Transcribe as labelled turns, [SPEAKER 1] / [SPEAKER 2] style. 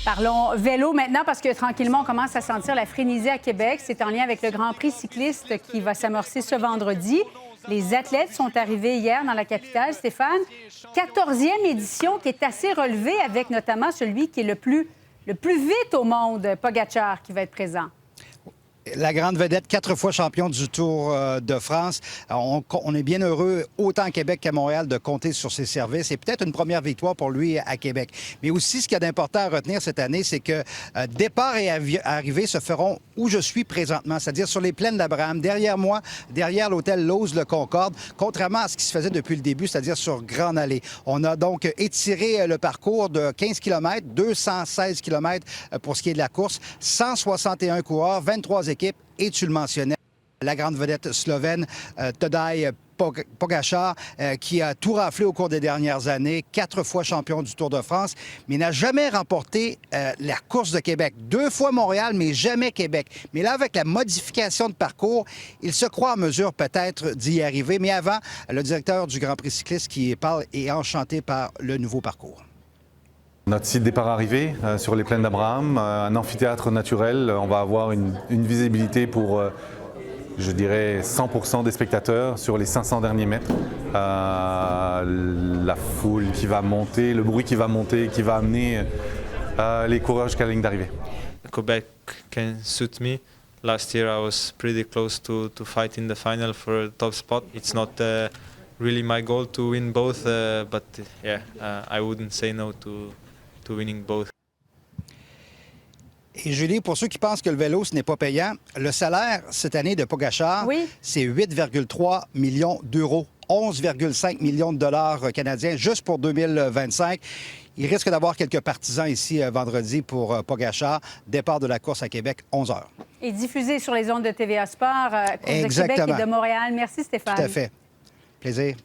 [SPEAKER 1] Parlons vélo maintenant parce que tranquillement, on commence à sentir la frénésie à Québec. C'est en lien avec le Grand Prix cycliste qui va s'amorcer ce vendredi. Les athlètes sont arrivés hier dans la capitale, Stéphane. 14e édition qui est assez relevée avec notamment celui qui est le plus vite au monde, Pogacar, qui va être présent.
[SPEAKER 2] La grande vedette, 4 fois champion du Tour de France. On est bien heureux, autant à Québec qu'à Montréal, de compter sur ses services. Et peut-être une première victoire pour lui à Québec. Mais aussi, ce qu'il y a d'important à retenir cette année, c'est que départ et arrivée se feront où je suis présentement, c'est-à-dire sur les plaines d'Abraham, derrière moi, derrière l'hôtel Lose-le-Concorde, contrairement à ce qui se faisait depuis le début, c'est-à-dire sur Grande Allée. On a donc étiré le parcours de 15 km, 216 km pour ce qui est de la course, 161 coureurs, 23 équipes. Et tu le mentionnais, la grande vedette slovène Tadej Pogacar, qui a tout raflé au cours des dernières années, 4 fois champion du Tour de France, mais n'a jamais remporté la course de Québec. 2 fois Montréal, mais jamais Québec. Mais là, avec la modification de parcours, il se croit en mesure peut-être d'y arriver. Mais avant, le directeur du Grand Prix cycliste qui parle est enchanté par le nouveau parcours.
[SPEAKER 3] Notre site départ-arrivée sur les plaines d'Abraham, un amphithéâtre naturel. On va avoir une visibilité pour, je dirais, 100% des spectateurs sur les 500 derniers mètres. La foule qui va monter, le bruit qui va monter, qui va amener les coureurs jusqu'à la ligne d'arrivée.
[SPEAKER 4] Quebec can suit me. Last year I was pretty close to fight in the final for a top spot. It's not really my goal to win both, but yeah, I wouldn't say no to winning both.
[SPEAKER 2] Et Julie, pour ceux qui pensent que le vélo, ce n'est pas payant, le salaire cette année de Pogacar, c'est 8,3 millions d'euros, 11,5 millions de dollars canadiens juste pour 2025. Il risque d'avoir quelques partisans ici vendredi pour Pogacar. Départ de la course à Québec, 11 h.
[SPEAKER 1] Et diffusé sur les ondes de TVA Sport, course de Québec et de Montréal. Merci Stéphane.
[SPEAKER 2] Tout à fait. Plaisir.